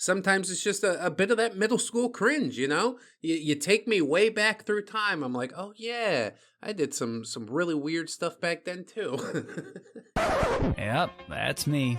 sometimes it's just a bit of that middle school cringe, you know? You take me way back through time. I'm like, oh yeah, I did some really weird stuff back then too. Yep, that's me.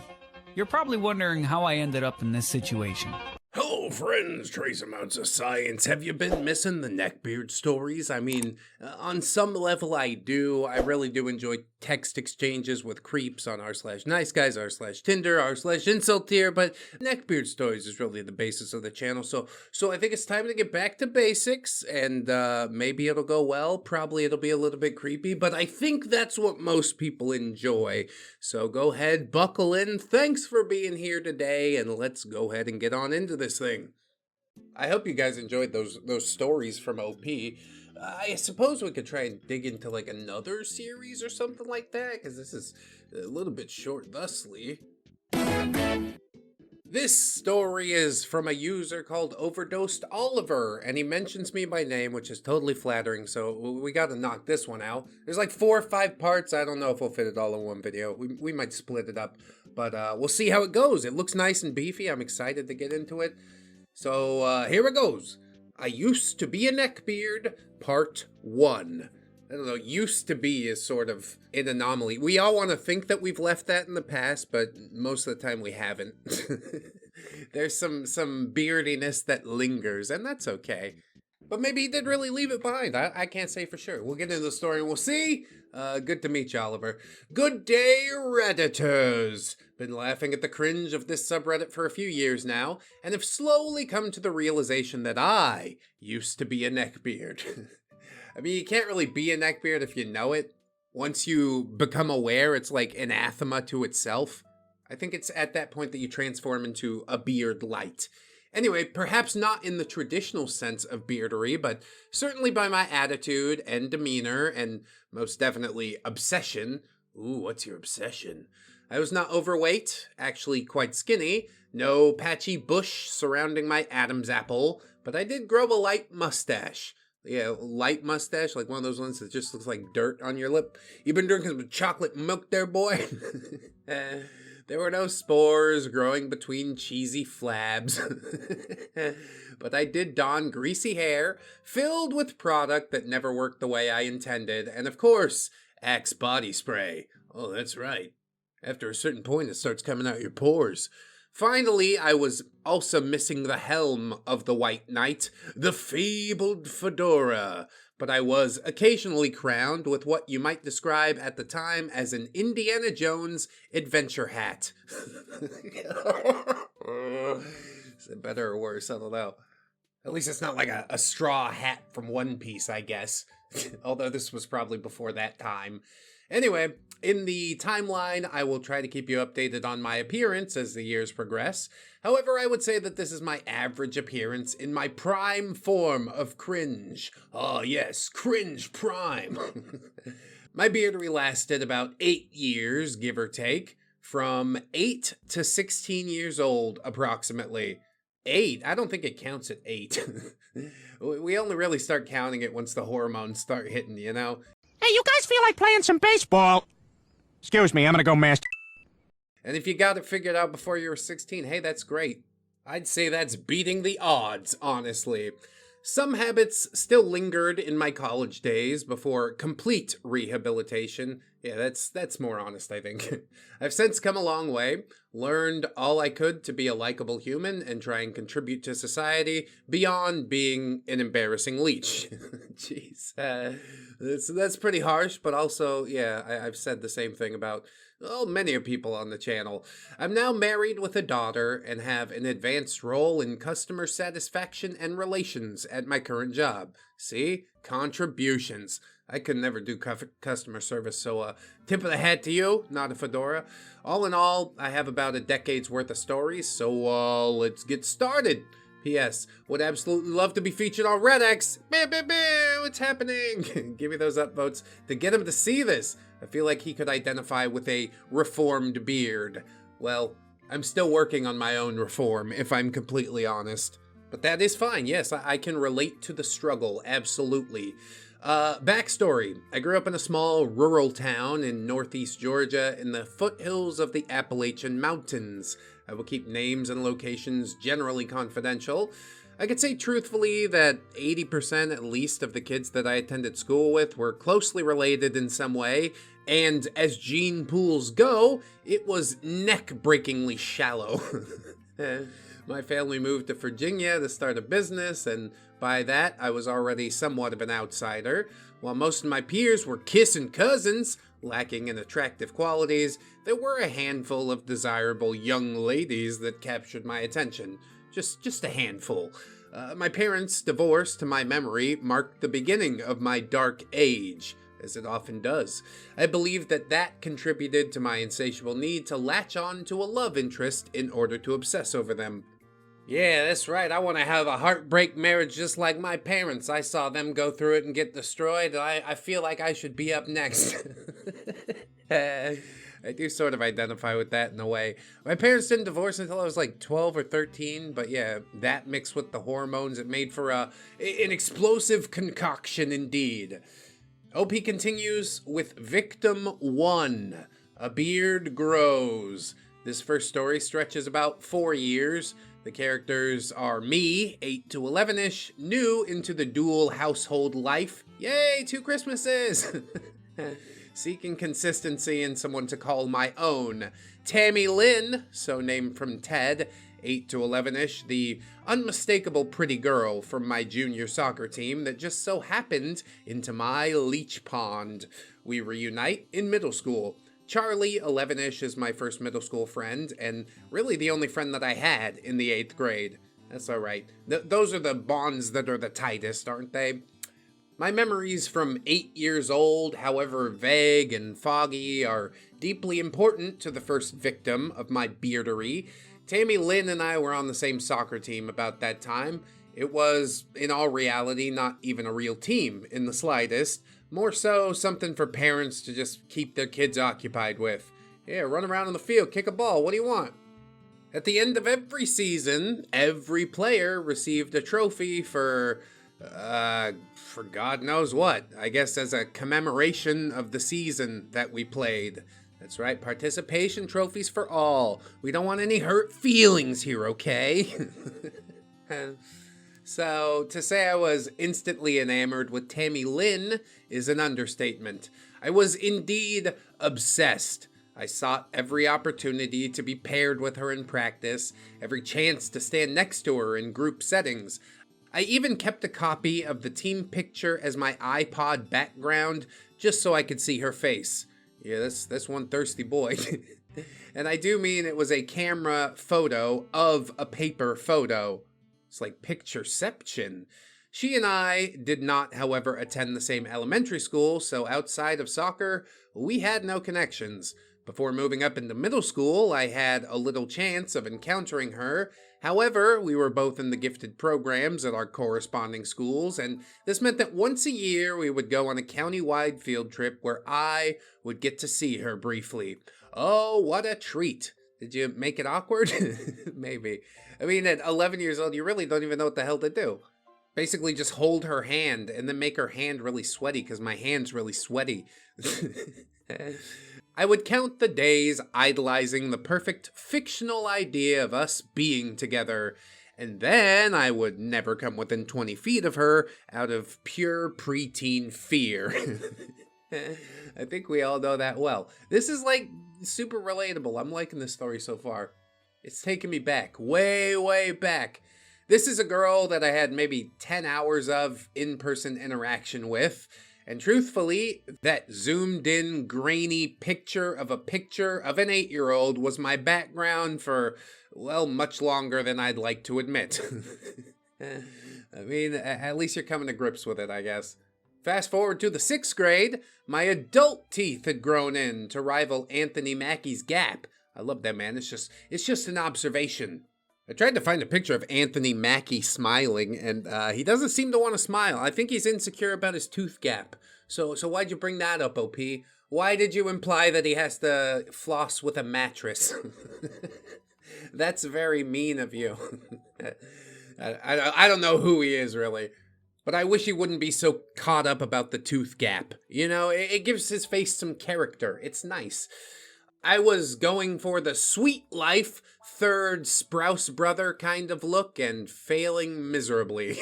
You're probably wondering how I ended up in this situation. Hello, friends, trace amounts of science. Have you been missing the Neckbeard stories? I mean, on some level I do. I really do enjoy text exchanges with creeps on r/niceguys, r/Tinder, r/insult tier, but Neckbeard stories is really the basis of the channel. So I think it's time to get back to basics, and maybe it'll go well. Probably it'll be a little bit creepy, but I think that's what most people enjoy. So go ahead, buckle in. Thanks for being here today, and let's go ahead and get on into this thing. I hope you guys enjoyed those stories from OP. I suppose we could try and dig into like another series or something like that, because this is a little bit short thusly. This story is from a user called Overdosed Oliver, and he mentions me by name, which is totally flattering, so we gotta knock this one out. There's like 4 or 5 parts. I don't know if we'll fit it all in one video. We might split it up, but we'll see how it goes. It looks nice and beefy. I'm excited to get into it. So here it goes. I used to be a neckbeard, part 1. I don't know, used to be is sort of an anomaly. We all want to think that we've left that in the past, but most of the time we haven't. There's some beardiness that lingers, and that's okay. But maybe he did really leave it behind. I can't say for sure. We'll get into the story and we'll see. Good to meet you, Oliver. Good day, Redditors. Been laughing at the cringe of this subreddit for a few years now, and have slowly come to the realization that I used to be a neckbeard. I mean, you can't really be a neckbeard if you know it. Once you become aware, it's like anathema to itself. I think it's at that point that you transform into a beard light. Anyway, perhaps not in the traditional sense of beardery, but certainly by my attitude and demeanor, and most definitely obsession. Ooh, what's your obsession? I was not overweight, actually quite skinny, no patchy bush surrounding my Adam's apple, but I did grow a light mustache. Yeah, light mustache, like one of those ones that just looks like dirt on your lip. You been drinking some chocolate milk there, boy? There were no spores growing between cheesy flabs. But I did don greasy hair, filled with product that never worked the way I intended, and of course, Axe body spray. Oh, that's right. After a certain point, it starts coming out your pores. Finally, I was also missing the helm of the White Knight, the fabled fedora, but I was occasionally crowned with what you might describe at the time as an Indiana Jones adventure hat. Is it better or worse? I don't know. At least it's not like a straw hat from One Piece, I guess. Although this was probably before that time. Anyway, in the timeline, I will try to keep you updated on my appearance as the years progress. However, I would say that this is my average appearance in my prime form of cringe. Oh yes, cringe prime. My beardery lasted about 8 years, give or take, from 8 to 16 years old, approximately. 8? I don't think it counts at 8. We only really start counting it once the hormones start hitting, you know? Hey, you guys feel like playing some baseball? Excuse me, I'm gonna go master. And if you got it figured out before you were 16, hey, that's great. I'd say that's beating the odds, honestly. Some habits still lingered in my college days before complete rehabilitation. Yeah, that's more honest, I think. I've since come a long way, learned all I could to be a likable human and try and contribute to society beyond being an embarrassing leech. Jeez. That's pretty harsh, but also, yeah, I've said the same thing about many people on the channel. I'm now married with a daughter and have an advanced role in customer satisfaction and relations at my current job. See? Contributions. I could never do customer service, so tip of the hat to you, not a fedora. All in all, I have about a decade's worth of stories, so let's get started. P.S. Would absolutely love to be featured on ReddX. What's happening? Give me those upvotes to get him to see this. I feel like he could identify with a reformed beard. Well, I'm still working on my own reform, if I'm completely honest. But that is fine, yes, I can relate to the struggle, absolutely. Backstory. I grew up in a small rural town in northeast Georgia in the foothills of the Appalachian Mountains. I will keep names and locations generally confidential. I could say truthfully that 80% at least of the kids that I attended school with were closely related in some way, and as gene pools go, it was neck-breakingly shallow. My family moved to Virginia to start a business, and by that, I was already somewhat of an outsider. While most of my peers were kissing cousins, lacking in attractive qualities, there were a handful of desirable young ladies that captured my attention. Just a handful. My parents' divorce, to my memory, marked the beginning of my dark age, as it often does. I believe that contributed to my insatiable need to latch on to a love interest in order to obsess over them. Yeah, that's right. I want to have a heartbreak marriage just like my parents. I saw them go through it and get destroyed. I feel like I should be up next. I do sort of identify with that in a way. My parents didn't divorce until I was like 12 or 13, but yeah, that mixed with the hormones, it made for an explosive concoction indeed. OP continues with Victim 1. A beard grows. This first story stretches about 4 years. The characters are me, 8 to 11-ish, new into the dual household life. Yay, 2 Christmases! Seeking consistency and someone to call my own. Tammy Lynn, so named from Ted, 8 to 11-ish, the unmistakable pretty girl from my junior soccer team that just so happened into my leech pond. We reunite in middle school. Charlie, 11-ish, is my first middle school friend, and really the only friend that I had in the 8th grade. That's alright. Those are the bonds that are the tightest, aren't they? My memories from 8 years old, however vague and foggy, are deeply important to the first victim of my beardery. Tammy Lynn and I were on the same soccer team about that time. It was, in all reality, not even a real team in the slightest. More so something for parents to just keep their kids occupied with. Yeah, run around on the field, kick a ball, what do you want? At the end of every season, every player received a trophy for God knows what. I guess as a commemoration of the season that we played. That's right, participation trophies for all. We don't want any hurt feelings here, okay? So, to say I was instantly enamored with Tammy Lynn is an understatement. I was indeed obsessed. I sought every opportunity to be paired with her in practice, every chance to stand next to her in group settings. I even kept a copy of the team picture as my iPod background, just so I could see her face. Yeah, that's one thirsty boy. And I do mean it was a camera photo of a paper photo. It's like pictureception. She and I did not, however, attend the same elementary school, so outside of soccer, we had no connections. Before moving up into middle school, I had a little chance of encountering her. However, we were both in the gifted programs at our corresponding schools, and this meant that once a year we would go on a county-wide field trip where I would get to see her briefly. Oh, what a treat! Did you make it awkward? Maybe. I mean, at 11 years old, you really don't even know what the hell to do. Basically, just hold her hand and then make her hand really sweaty because my hand's really sweaty. I would count the days idolizing the perfect fictional idea of us being together, and then I would never come within 20 feet of her out of pure preteen fear. I think we all know that well. This is like super relatable. I'm liking this story so far. It's taking me back, way, way back. This is a girl that I had maybe 10 hours of in-person interaction with. And truthfully, that zoomed-in, grainy picture of an 8-year-old was my background for, well, much longer than I'd like to admit. I mean, at least you're coming to grips with it, I guess. Fast forward to the 6th grade, my adult teeth had grown in to rival Anthony Mackie's gap. I love that, man. It's just an observation. I tried to find a picture of Anthony Mackie smiling, and he doesn't seem to want to smile. I think he's insecure about his tooth gap. So why'd you bring that up, OP? Why did you imply that he has to floss with a mattress? That's very mean of you. I don't know who he is, really. But I wish he wouldn't be so caught up about the tooth gap. You know, it gives his face some character. It's nice. I was going for the sweet life, third Sprouse brother kind of look and failing miserably.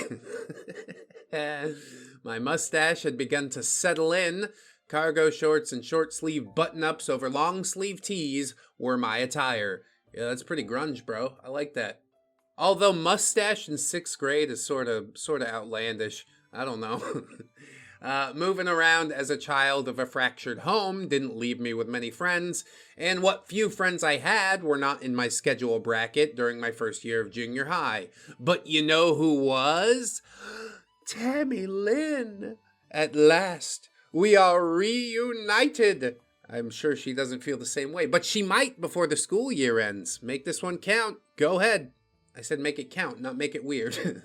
My mustache had begun to settle in. Cargo shorts and short sleeve button-ups over long sleeve tees were my attire. Yeah, that's pretty grunge, bro. I like that. Although mustache in 6th grade is sort of outlandish. I don't know. Moving around as a child of a fractured home didn't leave me with many friends, and what few friends I had were not in my schedule bracket during my first year of junior high. But you know who was? Tammy Lynn. At last, we are reunited. I'm sure she doesn't feel the same way, but she might before the school year ends. Make this one count. Go ahead. I said make it count, not make it weird.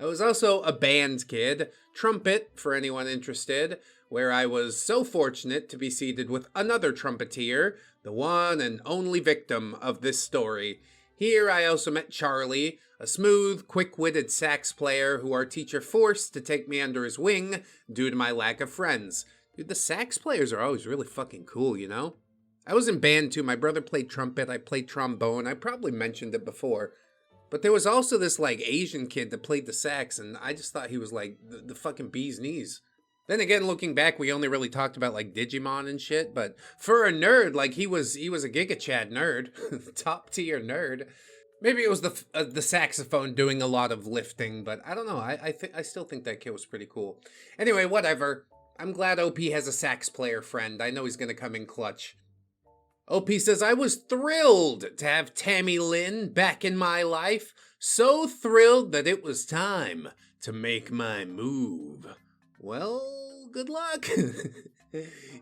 I was also a band kid, trumpet for anyone interested, where I was so fortunate to be seated with another trumpeter, the one and only victim of this story. Here I also met Charlie, a smooth, quick-witted sax player who our teacher forced to take me under his wing due to my lack of friends. Dude, the sax players are always really fucking cool, you know? I was in band too. My brother played trumpet, I played trombone. I probably mentioned it before. But there was also this, like, Asian kid that played the sax, and I just thought he was, like, the fucking bee's knees. Then again, looking back, we only really talked about, like, Digimon and shit, but for a nerd, like, he was a Giga Chad nerd. Top tier nerd. Maybe it was the saxophone doing a lot of lifting, but I don't know. I still think that kid was pretty cool. Anyway, whatever. I'm glad OP has a sax player friend. I know he's gonna come in clutch. OP says, I was thrilled to have Tammy Lynn back in my life. So thrilled that it was time to make my move. Well, good luck.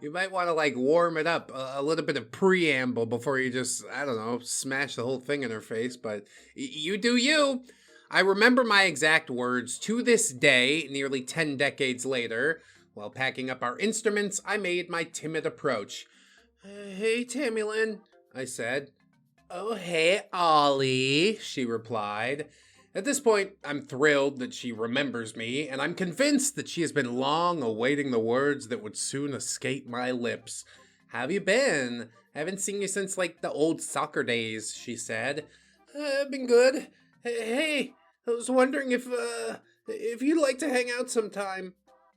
You might want to, like, warm it up. A little bit of preamble before you just, I don't know, smash the whole thing in her face. But you do you. I remember my exact words to this day, nearly 10 decades later. While packing up our instruments, I made my timid approach. Hey, Tammy Lynn, I said. Oh, hey, Ollie, she replied. At this point, I'm thrilled that she remembers me, and I'm convinced that she has been long awaiting the words that would soon escape my lips. How have you been? Haven't seen you since, like, the old soccer days, she said. I've been good. Hey, I was wondering if you'd like to hang out sometime.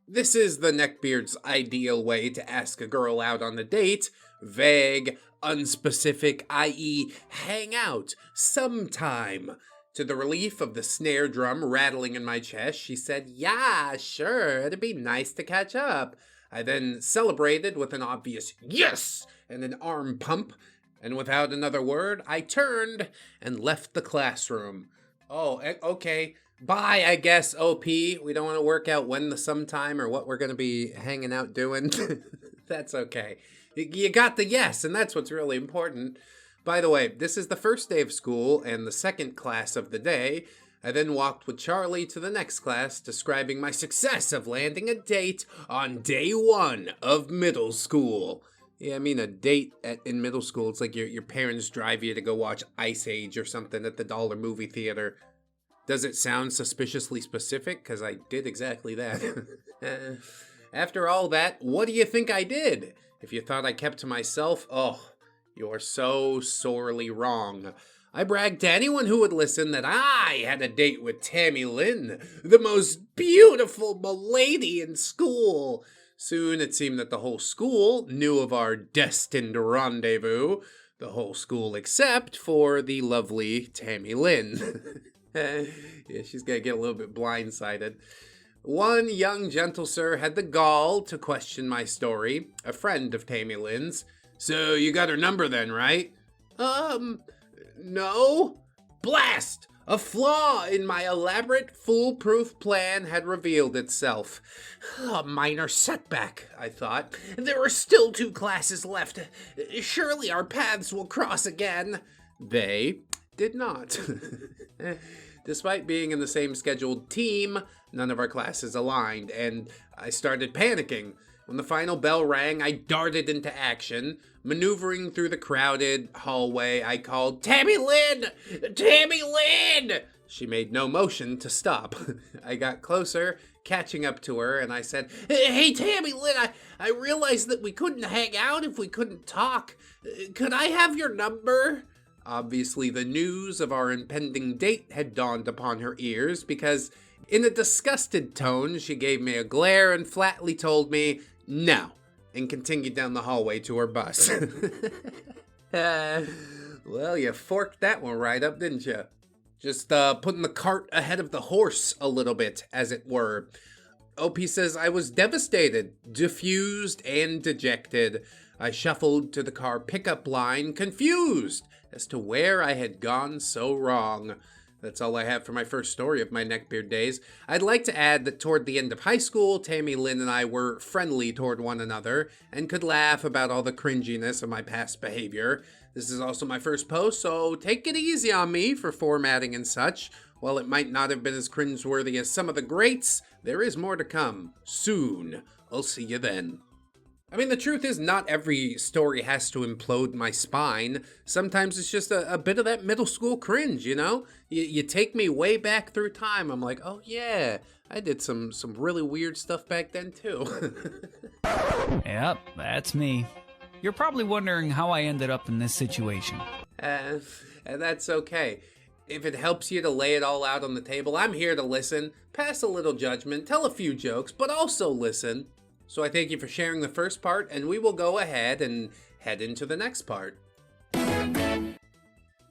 This is the Neckbeard's ideal way to ask a girl out on a date. Vague, unspecific, i.e. hang out sometime. To the relief of the snare drum rattling in my chest, she said, yeah, sure, it'd be nice to catch up. I then celebrated with an obvious yes and an arm pump, and without another word, I turned and left the classroom. Oh, okay. Bye, I guess, OP. We don't want to work out when the sometime or what we're going to be hanging out doing. That's okay. You got the yes, and that's what's really important. By the way, this is the first day of school and the second class of the day. I then walked with Charlie to the next class, describing my success of landing a date on day 1 of middle school. Yeah, I mean, a date in middle school, it's like your parents drive you to go watch Ice Age or something at the Dollar Movie Theater. Does it sound suspiciously specific? Because I did exactly that. After all that, what do you think I did? If you thought I kept to myself, oh, you're so sorely wrong. I bragged to anyone who would listen that I had a date with Tammy Lynn, the most beautiful milady in school. Soon it seemed that the whole school knew of our destined rendezvous. The whole school except for the lovely Tammy Lynn. Yeah, she's gonna get a little bit blindsided. One young gentle sir had the gall to question my story, a friend of Tammy Lynn's. So you got her number then, right? No. Blast! A flaw in my elaborate, foolproof plan had revealed itself. A minor setback, I thought. There are still 2 classes left. Surely our paths will cross again. They did not. Despite being in the same scheduled team, none of our classes aligned, and I started panicking. When the final bell rang, I darted into action. Maneuvering through the crowded hallway, I called, Tammy Lynn! Tammy Lynn! She made no motion to stop. I got closer, catching up to her, and I said, Hey, Tammy Lynn, I realized that we couldn't hang out if we couldn't talk. Could I have your number? Obviously, the news of our impending date had dawned upon her ears because, in a disgusted tone, she gave me a glare and flatly told me, no, and continued down the hallway to her bus. Well, you forked that one right up, didn't you? Just putting the cart ahead of the horse a little bit, as it were. OP says, I was devastated, diffused, and dejected. I shuffled to the car pickup line, confused as to where I had gone so wrong. That's all I have for my first story of my Neckbeard days. I'd like to add that toward the end of high school, Tammy Lynn and I were friendly toward one another and could laugh about all the cringiness of my past behavior. This is also my first post, so take it easy on me for formatting and such. While it might not have been as cringeworthy as some of the greats, there is more to come. Soon. I'll see you then. I mean, the truth is not every story has to implode my spine. Sometimes it's just a bit of that middle school cringe, you know? You take me way back through time. I'm like, oh yeah, I did some really weird stuff back then too. Yep, that's me. You're probably wondering how I ended up in this situation. And that's okay. If it helps you to lay it all out on the table, I'm here to listen, pass a little judgment, tell a few jokes, but also listen. So I thank you for sharing the first part, and we will go ahead and head into the next part.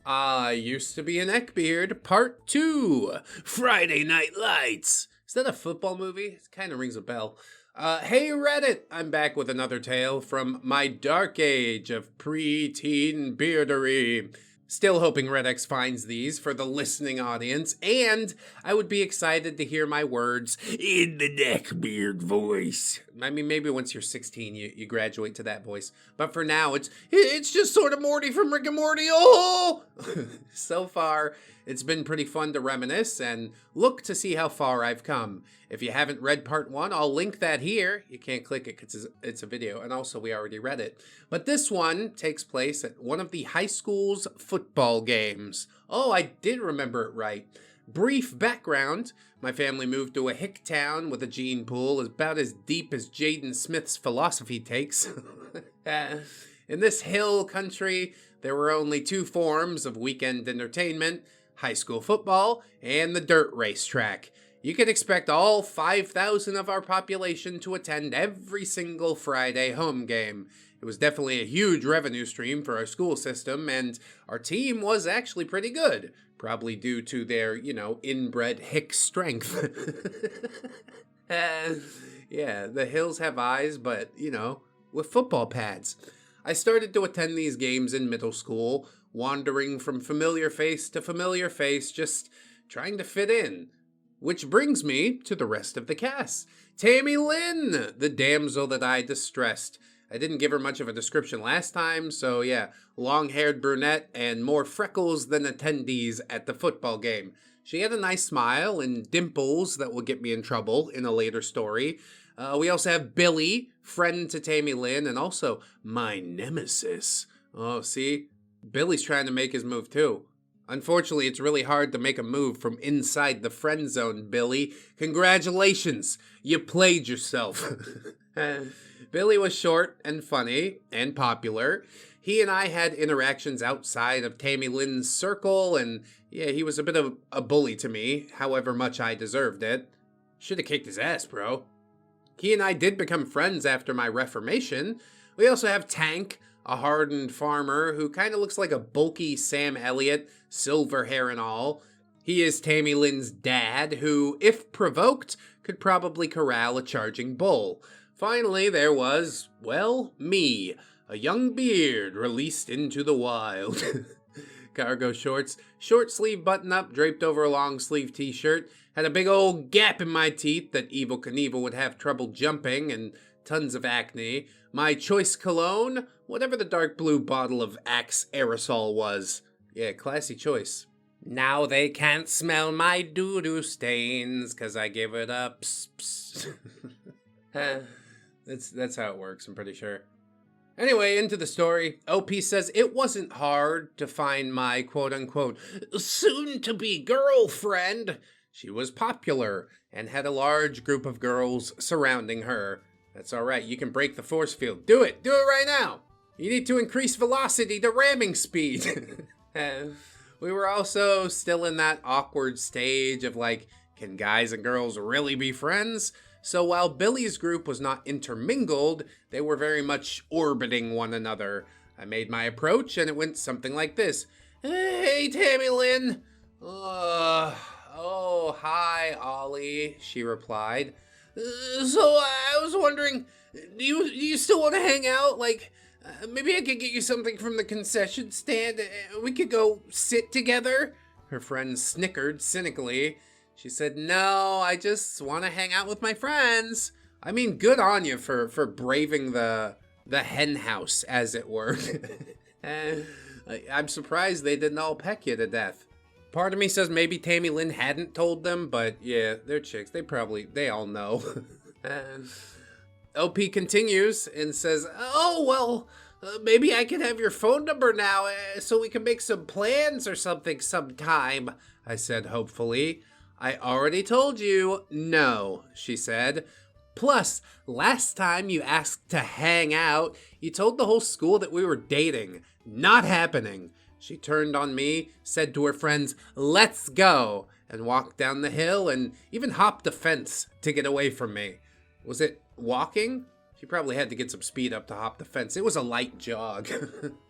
I used to be a neckbeard, part 2, Friday Night Lights. Is that a football movie? It kind of rings a bell. Hey Reddit, I'm back with another tale from my dark age of pre-teen beardery. Still hoping ReddX finds these for the listening audience, and I would be excited to hear my words in the neckbeard voice. I mean, maybe once you're 16, you graduate to that voice. But for now, it's just sort of Morty from Rick and Morty. Oh! So far, it's been pretty fun to reminisce and look to see how far I've come. If you haven't read part 1, I'll link that here. You can't click it because it's a video, and also we already read it. But this one takes place at one of the high school's football games. Oh, I did remember it right. Brief background. My family moved to a hick town with a gene pool about as deep as Jaden Smith's philosophy takes. In this hill country, there were only 2 forms of weekend entertainment: high school football and the dirt racetrack. You could expect all 5,000 of our population to attend every single Friday home game. It was definitely a huge revenue stream for our school system, and our team was actually pretty good, probably due to their, inbred hick strength. Yeah, the hills have eyes, but, with football pads. I started to attend these games in middle school, wandering from familiar face to familiar face, just trying to fit in. Which brings me to the rest of the cast. Tammy Lynn, the damsel that I distressed. I didn't give her much of a description last time, so yeah, long-haired brunette and more freckles than attendees at the football game. She had a nice smile and dimples that will get me in trouble in a later story. We also have Billy, friend to Tammy Lynn, and also my nemesis. Oh, see? Billy's trying to make his move too. Unfortunately, it's really hard to make a move from inside the friend zone, Billy. Congratulations, you played yourself. Billy was short and funny and popular. He and I had interactions outside of Tammy Lynn's circle, and yeah, he was a bit of a bully to me, however much I deserved it. Should have kicked his ass, bro. He and I did become friends after my reformation. We also have Tank, a hardened farmer who kind of looks like a bulky Sam Elliott, silver hair and all. He is Tammy Lynn's dad, who, if provoked, could probably corral a charging bull. Finally, there was, well, me, a young beard released into the wild. Cargo shorts, short sleeve button-up draped over a long-sleeve t-shirt, had a big old gap in my teeth that Evel Knievel would have trouble jumping, and tons of acne. My choice cologne, whatever the dark blue bottle of Axe aerosol was. Yeah, classy choice. Now they can't smell my doo-doo stains, 'cause I give it up. Psst, psst. That's how it works, I'm pretty sure. Anyway, into the story. OP says it wasn't hard to find my quote-unquote soon-to-be girlfriend. She was popular and had a large group of girls surrounding her. That's alright, you can break the force field. Do it right now. You need to increase velocity to ramming speed. We were also still in that awkward stage of like, can guys and girls really be friends? So while Billy's group was not intermingled, they were very much orbiting one another. I made my approach and it went something like this. Hey, Tammy Lynn. Oh, hi, Ollie, she replied. So I was wondering, do you still want to hang out? Like, maybe I could get you something from the concession stand. We could go sit together. Her friend snickered cynically. She said, no, I just want to hang out with my friends. I mean, good on you for braving the hen house, as it were. I'm surprised they didn't all peck you to death. Part of me says maybe Tammy Lynn hadn't told them, but yeah, they're chicks. They all know. OP continues and says, oh, well, maybe I can have your phone number now so we can make some plans or something sometime, I said hopefully. I already told you no, she said. Plus, last time you asked to hang out, you told the whole school that we were dating. Not happening. She turned on me, said to her friends, let's go, and walked down the hill and even hopped a fence to get away from me. Was it walking? She probably had to get some speed up to hop the fence. It was a light jog.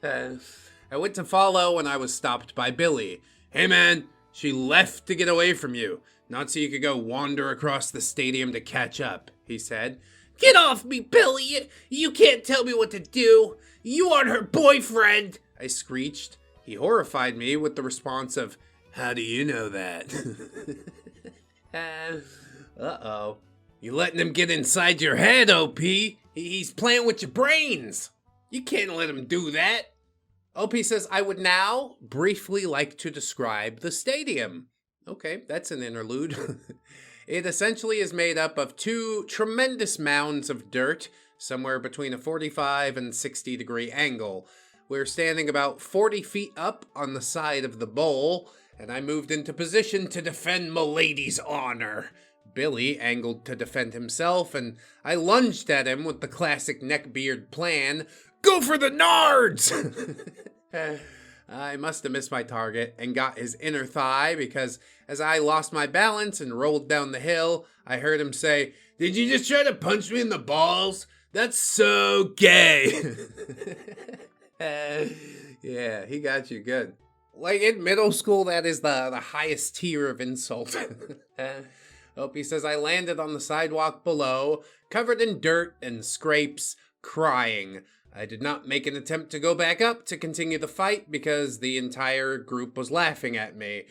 I went to follow and I was stopped by Billy. Hey man, she left to get away from you, not so you could go wander across the stadium to catch up, he said. Get off me, Billy! You can't tell me what to do! You aren't her boyfriend! I screeched. He horrified me with the response of, how do you know that? Uh-oh. You letting him get inside your head, OP? He's playing with your brains. You can't let him do that. OP says, I would now briefly like to describe the stadium. Okay, that's an interlude. It essentially is made up of two tremendous mounds of dirt, somewhere between a 45 and 60 degree angle. We're standing about 40 feet up on the side of the bowl, and I moved into position to defend Milady's honor. Billy angled to defend himself, and I lunged at him with the classic neckbeard plan. Go for the nards! I must have missed my target and got his inner thigh because as I lost my balance and rolled down the hill, I heard him say, did you just try to punch me in the balls? That's so gay! Yeah, he got you good. Like in middle school, that is the highest tier of insult. Opie says, I landed on the sidewalk below, covered in dirt and scrapes, crying. I did not make an attempt to go back up to continue the fight because the entire group was laughing at me.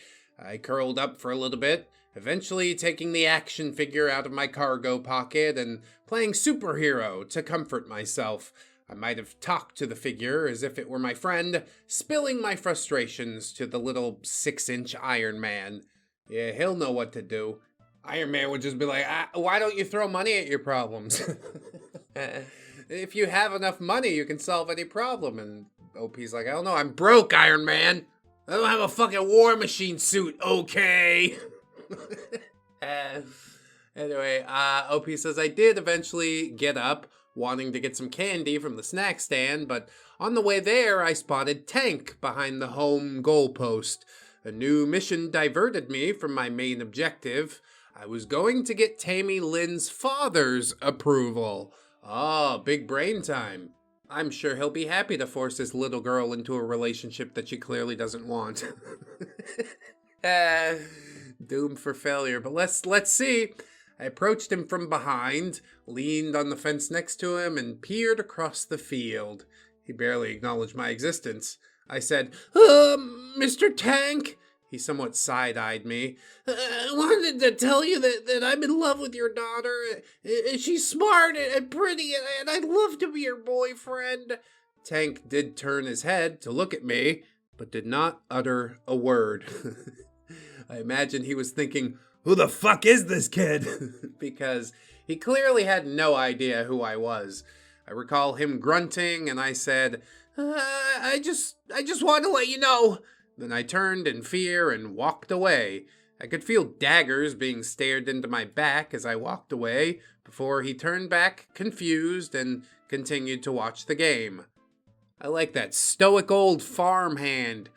I curled up for a little bit, eventually taking the action figure out of my cargo pocket and playing superhero to comfort myself. I might have talked to the figure as if it were my friend, spilling my frustrations to the little 6-inch Iron Man. Yeah, he'll know what to do. Iron Man would just be like, why don't you throw money at your problems? If you have enough money, you can solve any problem. And OP's like, I don't know, I'm broke, Iron Man. I don't have a fucking War Machine suit, okay? Anyway, OP says, I did eventually get up, wanting to get some candy from the snack stand, but on the way there, I spotted Tank behind the home goalpost. A new mission diverted me from my main objective. I was going to get Tammy Lynn's father's approval. Oh, big brain time. I'm sure he'll be happy to force this little girl into a relationship that she clearly doesn't want. Doomed for failure, but let's see. I approached him from behind, leaned on the fence next to him, and peered across the field. He barely acknowledged my existence. I said, Mr. Tank? He somewhat side-eyed me. I wanted to tell you that I'm in love with your daughter. She's smart and pretty, and I'd love to be your boyfriend. Tank did turn his head to look at me, but did not utter a word. I imagine he was thinking, who the fuck is this kid? Because he clearly had no idea who I was. I recall him grunting, and I said, I just want to let you know. Then I turned in fear and walked away. I could feel daggers being stared into my back as I walked away before he turned back, confused, and continued to watch the game. I like that stoic old farmhand.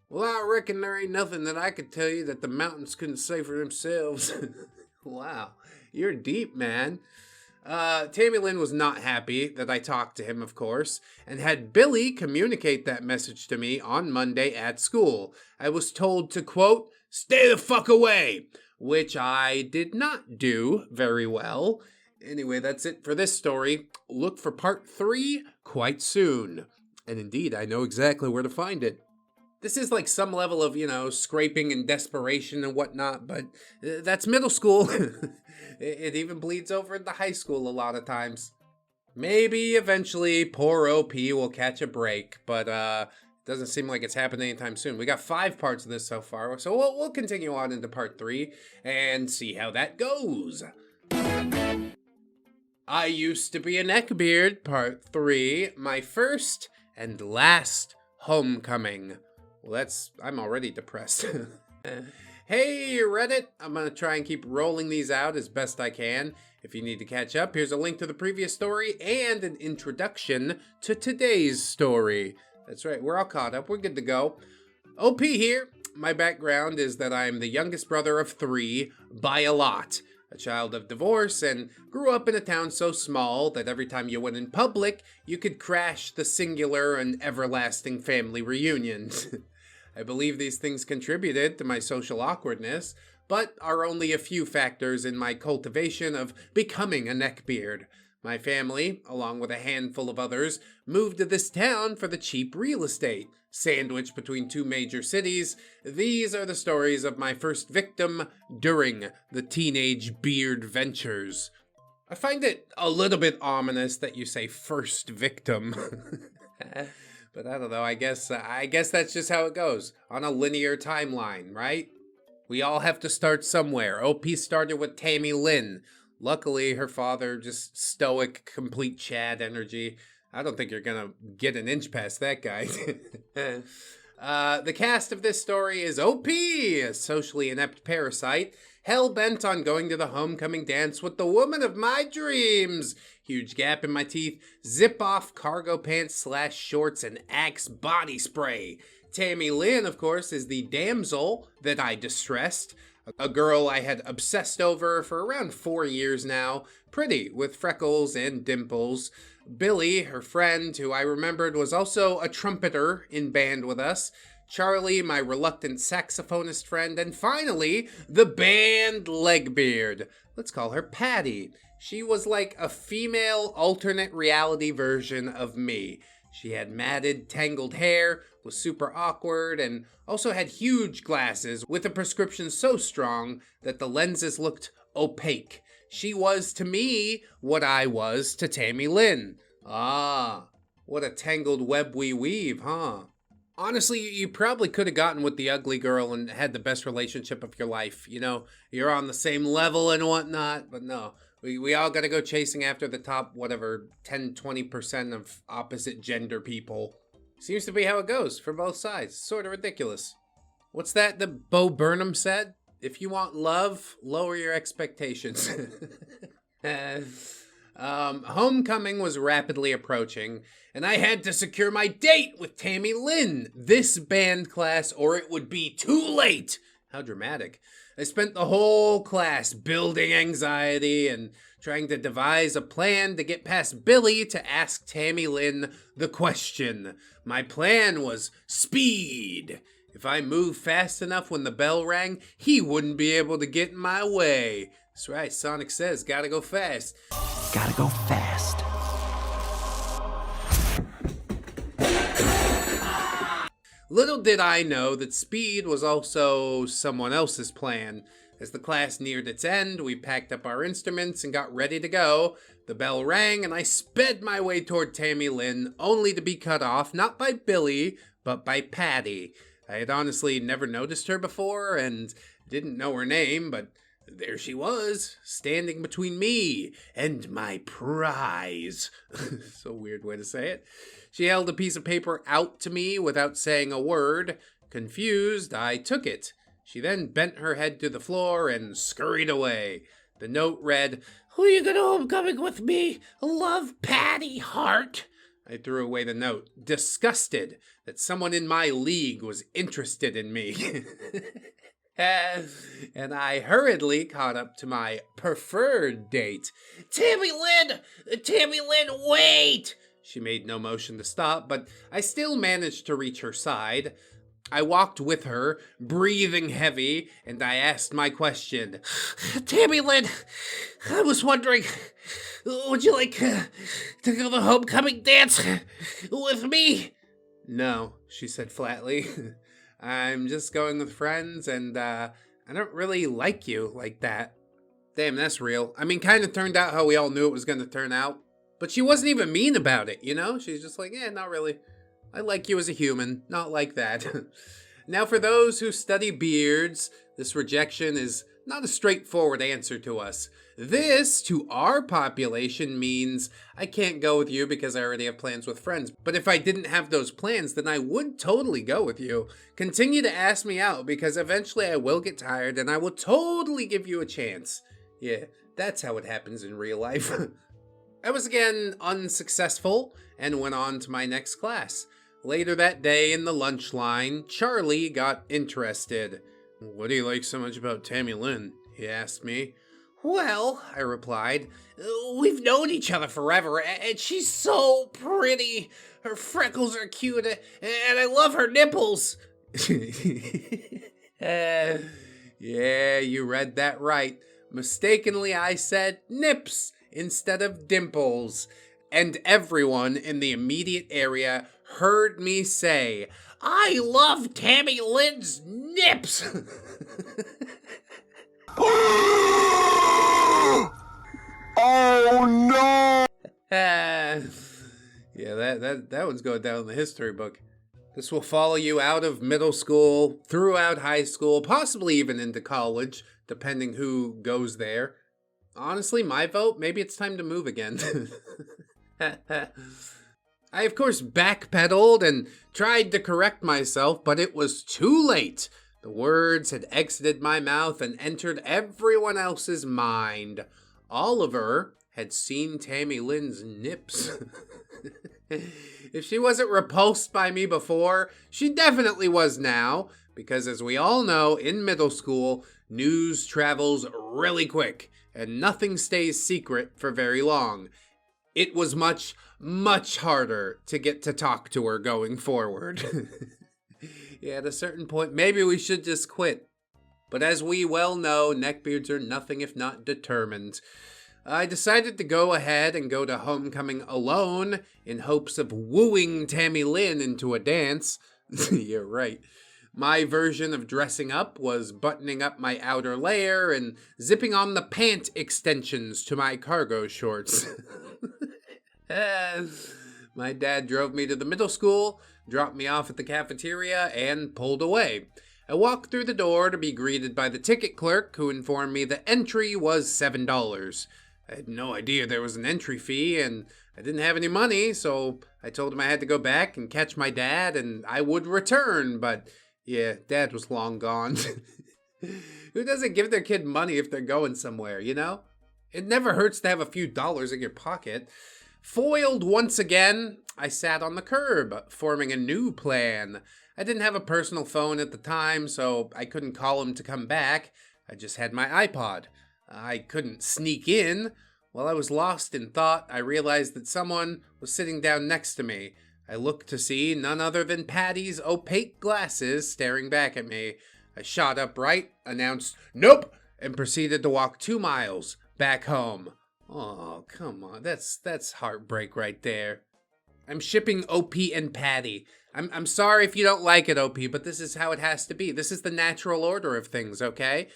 Well, I reckon there ain't nothing that I could tell you that the mountains couldn't say for themselves. Wow, you're deep, man. Tammy Lynn was not happy that I talked to him, of course, and had Billy communicate that message to me on Monday at school. I was told to, quote, stay the fuck away, which I did not do very well. Anyway, that's it for this story. Look for part 3 quite soon. And indeed, I know exactly where to find it. This is like some level of, scraping and desperation and whatnot, but that's middle school. It even bleeds over into high school a lot of times. Maybe eventually poor OP will catch a break, but doesn't seem like it's happening anytime soon. We got 5 parts of this so far, so we'll continue on into part 3 and see how that goes. I used to be a neckbeard, part 3, my first and last homecoming. Well, I'm already depressed. Hey, Reddit! I'm gonna try and keep rolling these out as best I can. If you need to catch up, here's a link to the previous story and an introduction to today's story. That's right, we're all caught up, we're good to go. OP here. My background is that I'm the youngest brother of 3 by a lot. A child of divorce, and grew up in a town so small that every time you went in public, you could crash the singular and everlasting family reunions. I believe these things contributed to my social awkwardness, but are only a few factors in my cultivation of becoming a neckbeard. My family, along with a handful of others, moved to this town for the cheap real estate. Sandwiched between 2 major cities, these are the stories of my first victim during the teenage beard ventures. I find it a little bit ominous that you say first victim. But I don't know, I guess that's just how it goes, on a linear timeline, right? We all have to start somewhere. OP started with Tammy Lynn. Luckily, her father, just stoic, complete Chad energy. I don't think you're gonna get an inch past that guy. The cast of this story is OP, a socially inept parasite, hell-bent on going to the homecoming dance with the woman of my dreams. Huge gap in my teeth, zip-off cargo pants / shorts, and Axe body spray. Tammy Lynn, of course, is the damsel that I distressed. A girl I had obsessed over for around 4 years now. Pretty, with freckles and dimples. Billy, her friend, who I remembered was also a trumpeter in band with us. Charlie, my reluctant saxophonist friend. And finally, the band Legbeard. Let's call her Patty. She was like a female alternate reality version of me. She had matted, tangled hair, was super awkward, and also had huge glasses with a prescription so strong that the lenses looked opaque. She was to me what I was to Tammy Lynn. Ah, what a tangled web we weave, huh? Honestly, you probably could have gotten with the ugly girl and had the best relationship of your life. You're on the same level and whatnot, but no. We all gotta go chasing after the top, 10-20% of opposite gender people. Seems to be how it goes for both sides. Sort of ridiculous. What's that Bo Burnham said? If you want love, lower your expectations. Homecoming was rapidly approaching, and I had to secure my date with Tammy Lynn, this band class, or it would be too late. How dramatic. I spent the whole class building anxiety and trying to devise a plan to get past Billy to ask Tammy Lynn the question. My plan was speed. If I moved fast enough when the bell rang, he wouldn't be able to get in my way. That's right, Sonic says, gotta go fast. Gotta go fast. Little did I know that speed was also someone else's plan. As the class neared its end, we packed up our instruments and got ready to go. The bell rang and I sped my way toward Tammy Lynn, only to be cut off, not by Billy, but by Patty. I had honestly never noticed her before and didn't know her name, but There she was, standing between me and my prize. So weird way to say it. She held a piece of paper out to me without saying a word. Confused, I took it. She then bent her head to the floor and scurried away. The note read, "Who you gonna homecoming with me? Love, Patty, heart." I threw away the note, disgusted that someone in my league was interested in me. And I hurriedly caught up to my preferred date. Tammy Lynn, wait! She made no motion to stop, but I still managed to reach her side. I walked with her, breathing heavy, and I asked my question. Tammy Lynn, I was wondering, would you like to go to the homecoming dance with me? No, she said flatly. I'm just going with friends, and I don't really like you like that. Damn, that's real. I mean, kind of turned out how we all knew it was going to turn out. But she wasn't even mean about it, you know? She's just like, not really. I like you as a human, not like that. Now, for those who study beards, this rejection is not a straightforward answer to us. This, to our population, means I can't go with you because I already have plans with friends. But if I didn't have those plans, then I would totally go with you. Continue to ask me out because eventually I will get tired and I will totally give you a chance. Yeah, that's how it happens in real life. I was again unsuccessful and went on to my next class. Later that day in the lunch line, Charlie got interested. What do you like so much about Tammy Lynn? He asked me. Well, I replied, we've known each other forever, and she's so pretty. Her freckles are cute, and I love her nipples. Yeah, you read that right. Mistakenly, I said nips instead of dimples. And everyone in the immediate area heard me say, I love Tammy Lynn's nips. Oh no! Yeah, that one's going down in the history book. This will follow you out of middle school, throughout high school, possibly even into college, depending who goes there. Honestly, my vote, maybe it's time to move again. I, of course, backpedaled and tried to correct myself, but it was too late. The words had exited my mouth and entered everyone else's mind. Oliver had seen Tammy Lynn's nips. If she wasn't repulsed by me before, she definitely was now, because as we all know, in middle school, news travels really quick, and nothing stays secret for very long. It was much, much harder to get to talk to her going forward. Yeah, at a certain point, maybe we should just quit. But as we well know, neckbeards are nothing if not determined. I decided to go ahead and go to homecoming alone in hopes of wooing Tammy Lynn into a dance. You're right. My version of dressing up was buttoning up my outer layer and zipping on the pant extensions to my cargo shorts. My dad drove me to the middle school, dropped me off at the cafeteria, and pulled away. I walked through the door to be greeted by the ticket clerk, who informed me the entry was $7. I had no idea there was an entry fee, and I didn't have any money, so I told him I had to go back and catch my dad, and I would return, but yeah, Dad was long gone. Who doesn't give their kid money if they're going somewhere, you know? It never hurts to have a few dollars in your pocket. Foiled once again, I sat on the curb, forming a new plan. I didn't have a personal phone at the time, so I couldn't call him to come back. I just had my iPod. I couldn't sneak in. While I was lost in thought, I realized that someone was sitting down next to me. I looked to see none other than Patty's opaque glasses staring back at me. I shot upright, announced, "Nope," and proceeded to walk 2 miles back home. Oh, come on. That's heartbreak right there. I'm shipping OP and Patty. I'm sorry if you don't like it, OP, but this is how it has to be. This is the natural order of things, okay?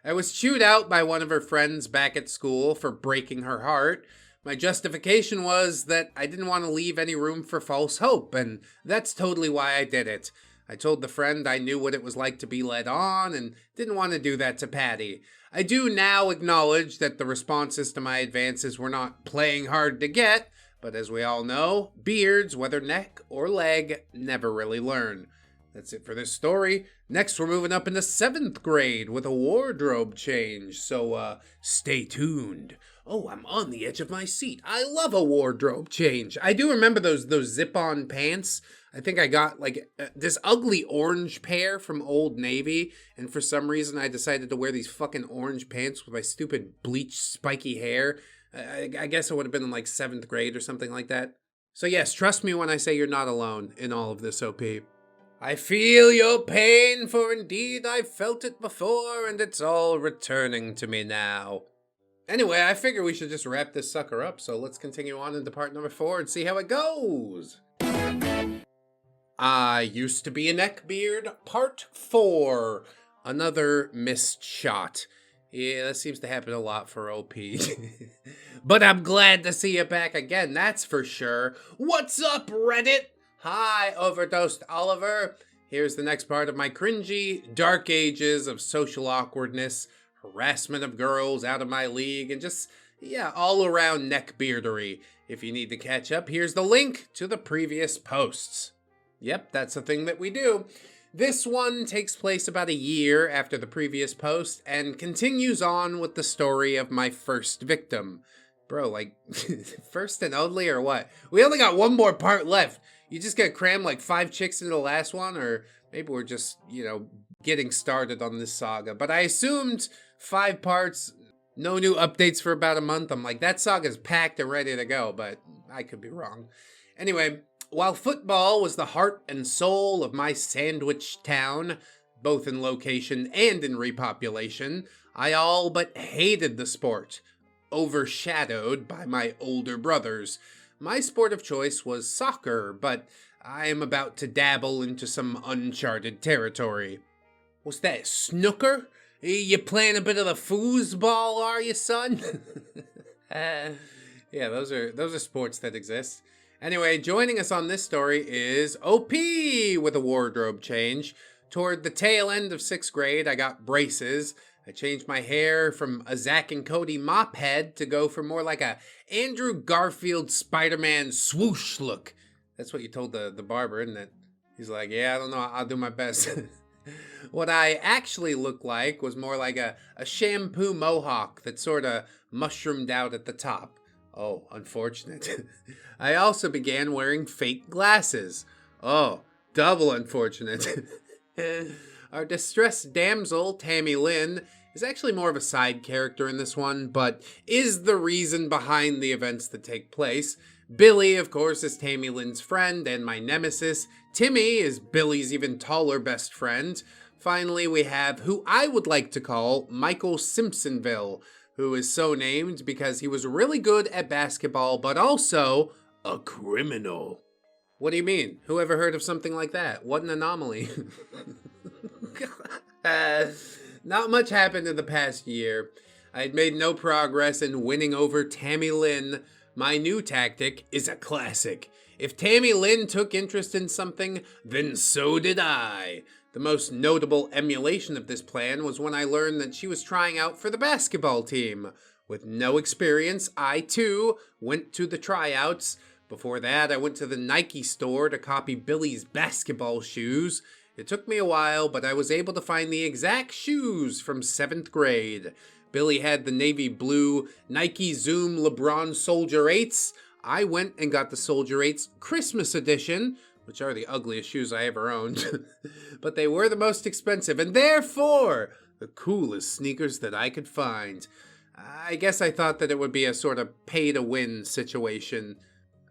I was chewed out by one of her friends back at school for breaking her heart. My justification was that I didn't want to leave any room for false hope, and that's totally why I did it. I told the friend I knew what it was like to be led on and didn't want to do that to Patty. I do now acknowledge that the responses to my advances were not playing hard to get, but as we all know, beards, whether neck or leg, never really learn. That's it for this story. Next, we're moving up into 7th grade with a wardrobe change, so stay tuned. Oh, I'm on the edge of my seat. I love a wardrobe change. I do remember those zip-on pants. I think I got like this ugly orange pair from Old Navy, and for some reason I decided to wear these fucking orange pants with my stupid bleached spiky hair. I guess I would have been in like 7th grade or something like that. So yes, trust me when I say you're not alone in all of this, OP. I feel your pain, for indeed I've felt it before, and it's all returning to me now. Anyway, I figure we should just wrap this sucker up, so let's continue on into part number 4 and see how it goes. I used to be a neckbeard, part 4. Another missed shot. Yeah, that seems to happen a lot for OP. But I'm glad to see you back again, that's for sure. What's up, Reddit? Hi, Overdosed Oliver. Here's the next part of my cringy, dark ages of social awkwardness, harassment of girls out of my league, and just, yeah, all around neckbeardery. If you need to catch up, here's the link to the previous posts. Yep, that's the thing that we do. This one takes place about a year after the previous post and continues on with the story of my first victim. Bro, like, first and only or what? We only got one more part left. You just gonna cram like 5 chicks into the last one, or maybe we're just, getting started on this saga. But I assumed 5 parts, no new updates for about a month. I'm like, that saga's packed and ready to go, but I could be wrong. Anyway, while football was the heart and soul of my sandwich town, both in location and in repopulation, I all but hated the sport, overshadowed by my older brothers. My sport of choice was soccer, but I am about to dabble into some uncharted territory. What's that, snooker? You playing a bit of the foosball, are you, son? Yeah, those are sports that exist. Anyway, joining us on this story is OP with a wardrobe change. Toward the tail end of 6th grade, I got braces. I changed my hair from a Zack and Cody mop head to go for more like a Andrew Garfield Spider-Man swoosh look. That's what you told the barber, isn't it? He's like, yeah, I don't know, I'll do my best. What I actually looked like was more like a shampoo mohawk that sort of mushroomed out at the top. Oh, unfortunate. I also began wearing fake glasses. Oh, double unfortunate. Our distressed damsel, Tammy Lynn, is actually more of a side character in this one, but is the reason behind the events that take place. Billy, of course, is Tammy Lynn's friend and my nemesis. Timmy is Billy's even taller best friend. Finally, we have who I would like to call Michael Simpsonville, who is so named because he was really good at basketball, but also a criminal. What do you mean? Who ever heard of something like that? What an anomaly. Not much happened in the past year. I had made no progress in winning over Tammy Lynn. My new tactic is a classic. If Tammy Lynn took interest in something, then so did I. The most notable emulation of this plan was when I learned that she was trying out for the basketball team. With no experience, I too went to the tryouts. Before that, I went to the Nike store to copy Billy's basketball shoes. It took me a while, but I was able to find the exact shoes from 7th grade. Billy had the navy blue Nike Zoom LeBron Soldier 8s. I went and got the Soldier 8s Christmas edition, which are the ugliest shoes I ever owned. But they were the most expensive, and therefore the coolest sneakers that I could find. I guess I thought that it would be a sort of pay-to-win situation.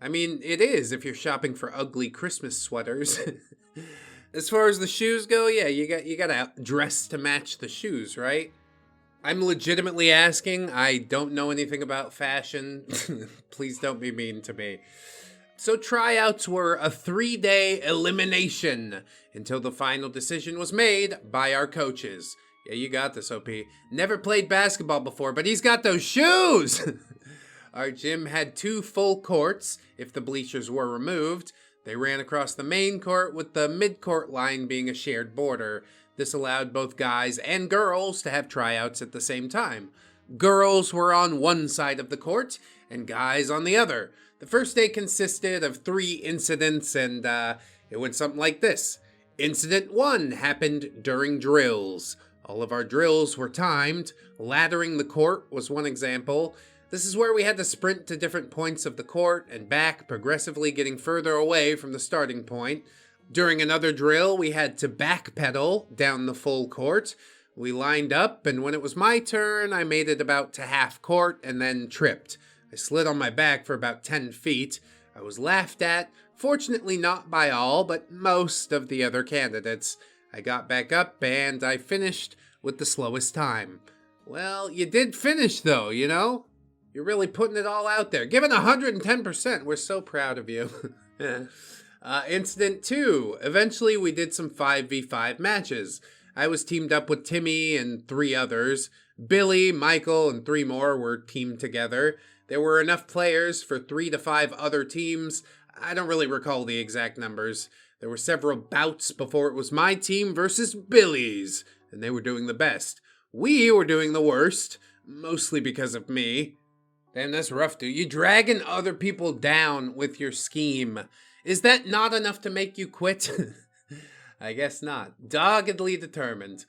I mean, it is if you're shopping for ugly Christmas sweaters. As far as the shoes go, yeah, you gotta dress to match the shoes, right? I'm legitimately asking. I don't know anything about fashion. Please don't be mean to me. So tryouts were a 3-day elimination until the final decision was made by our coaches. Yeah, you got this, OP. Never played basketball before, but he's got those shoes! Our gym had 2 full courts if the bleachers were removed. They ran across the main court with the mid-court line being a shared border. This allowed both guys and girls to have tryouts at the same time. Girls were on one side of the court and guys on the other. The first day consisted of 3 incidents, and it went something like this. Incident 1 happened during drills. All of our drills were timed. Laddering the court was one example. This is where we had to sprint to different points of the court and back, progressively getting further away from the starting point. During another drill, we had to backpedal down the full court. We lined up, and when it was my turn, I made it about to half court and then tripped. I slid on my back for about 10 feet. I was laughed at, fortunately not by all, but most of the other candidates. I got back up, and I finished with the slowest time. Well, you did finish, though, you know? You're really putting it all out there. Give it 110%. We're so proud of you. Incident 2. Eventually, we did some 5v5 matches. I was teamed up with Timmy and 3 others. Billy, Michael, and 3 more were teamed together. There were enough players for 3 to 5 other teams. I don't really recall the exact numbers. There were several bouts before it was my team versus Billy's, and they were doing the best. We were doing the worst, mostly because of me. Damn, that's rough, dude. You dragging other people down with your scheme. Is that not enough to make you quit? I guess not. Doggedly determined.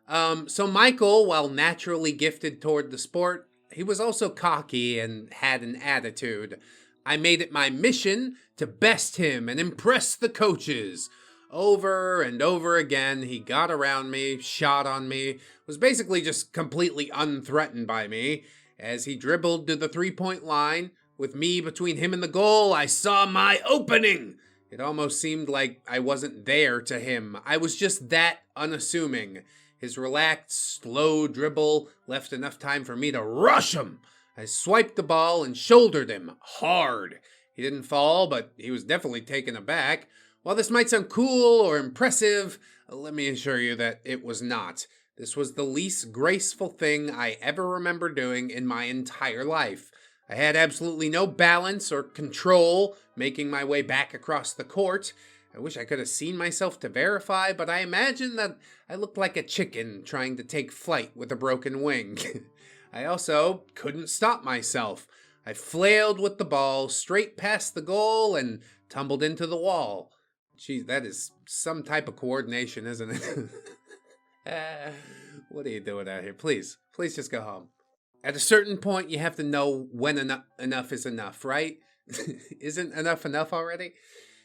So Michael, while naturally gifted toward the sport, he was also cocky and had an attitude. I made it my mission to best him and impress the coaches. Over and over again, he got around me, shot on me, was basically just completely unthreatened by me. As he dribbled to the 3-point line, with me between him and the goal, I saw my opening. It almost seemed like I wasn't there to him. I was just that unassuming. His relaxed, slow dribble left enough time for me to rush him. I swiped the ball and shouldered him hard. He didn't fall, but he was definitely taken aback. While this might sound cool or impressive, let me assure you that it was not. This was the least graceful thing I ever remember doing in my entire life. I had absolutely no balance or control making my way back across the court. I wish I could have seen myself to verify, but I imagine that I looked like a chicken trying to take flight with a broken wing. I also couldn't stop myself. I flailed with the ball straight past the goal and tumbled into the wall. Geez, that is some type of coordination, isn't it? What are you doing out here? Please just go home. At a certain point, you have to know when enough is enough, right? Isn't enough already?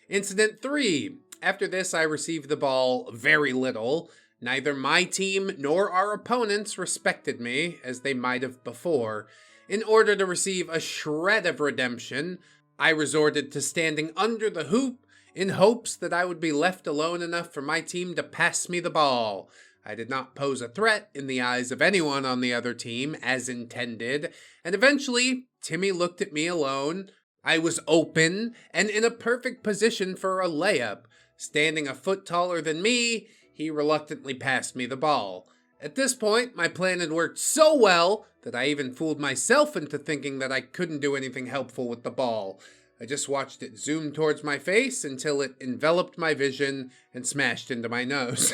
Incident 3. After this, I received the ball very little. Neither my team nor our opponents respected me, as they might have before. In order to receive a shred of redemption, I resorted to standing under the hoop in hopes that I would be left alone enough for my team to pass me the ball. I did not pose a threat in the eyes of anyone on the other team, as intended, and eventually, Timmy looked at me alone. I was open and in a perfect position for a layup. Standing a foot taller than me, he reluctantly passed me the ball. At this point, my plan had worked so well that I even fooled myself into thinking that I couldn't do anything helpful with the ball. I just watched it zoom towards my face until it enveloped my vision and smashed into my nose.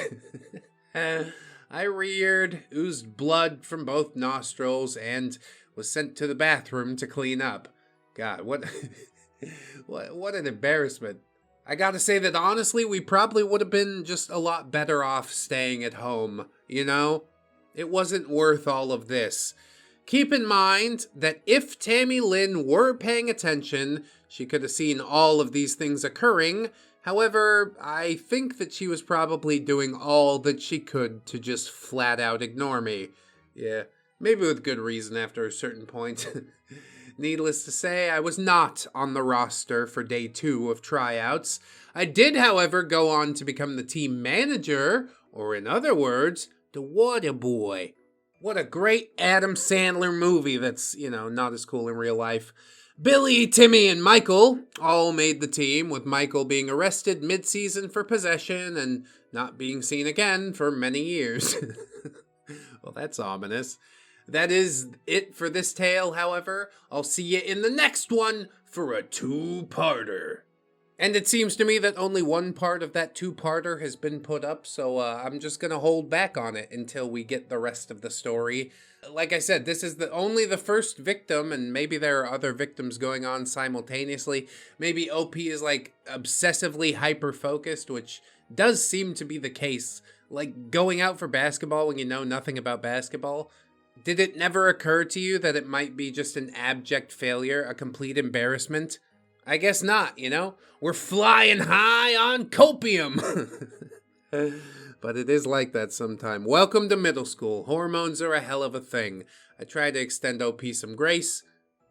I reared, oozed blood from both nostrils, and was sent to the bathroom to clean up. God, what an embarrassment. I gotta say that honestly, we probably would have been just a lot better off staying at home, you know? It wasn't worth all of this. Keep in mind that if Tammy Lynn were paying attention, she could have seen all of these things occurring. However, I think that she was probably doing all that she could to just flat out ignore me. Yeah, maybe with good reason after a certain point. Needless to say, I was not on the roster for day 2 of tryouts. I did, however, go on to become the team manager, or in other words, the water boy. What a great Adam Sandler movie that's, not as cool in real life. Billy, Timmy, and Michael all made the team, with Michael being arrested mid-season for possession and not being seen again for many years. Well, that's ominous. That is it for this tale, however. I'll see you in the next one for a 2-parter. And it seems to me that only one part of that two-parter has been put up, so I'm just gonna hold back on it until we get the rest of the story. Like I said, this is only the first victim, and maybe there are other victims going on simultaneously. Maybe OP is like obsessively hyper-focused, which does seem to be the case. Like going out for basketball when you know nothing about basketball. Did it never occur to you that it might be just an abject failure, a complete embarrassment? I guess not, you know? We're flying high on copium! But it is like that sometime. Welcome to middle school. Hormones are a hell of a thing. I try to extend OP some grace.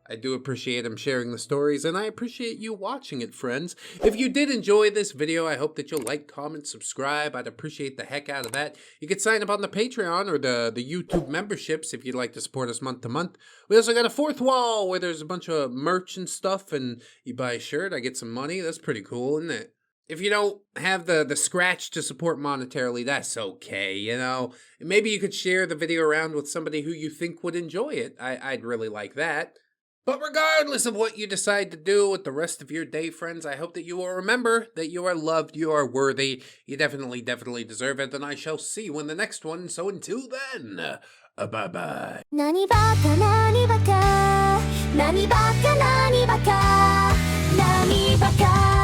I do appreciate him sharing the stories, and I appreciate you watching it, friends. If you did enjoy this video, I hope that you'll like, comment, subscribe. I'd appreciate the heck out of that. You could sign up on the Patreon or the YouTube memberships if you'd like to support us month to month. We also got a fourth wall where there's a bunch of merch and stuff, and you buy a shirt, I get some money. That's pretty cool, isn't it? If you don't have the scratch to support monetarily, that's okay, you know? Maybe you could share the video around with somebody who you think would enjoy it. I'd really like that. But regardless of what you decide to do with the rest of your day, friends, I hope that you will remember that you are loved, you are worthy, you definitely deserve it, and I shall see you in the next one. So until then, bye-bye. 何バカ何バカ何バカ何バカ何バカ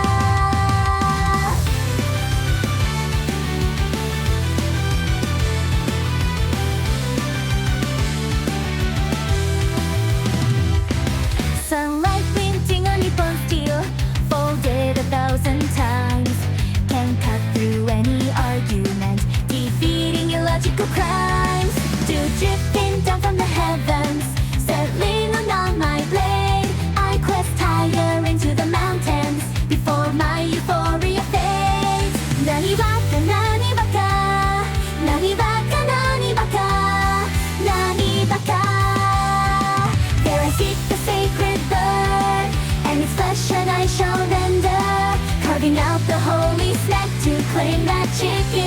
Sunlight glinting on nippon steel, folded 1,000 times. Can cut through any argument, defeating illogical crimes. Dew drifting down from the heavens, settling on my blade. I quest higher into the mountains before my euphoria fades. Nani baka, nani baka, nani baka, nani baka, nani baka. There I seek the sacred bird, and its flesh and I shall render, carving out the holy snack to claim that chicken.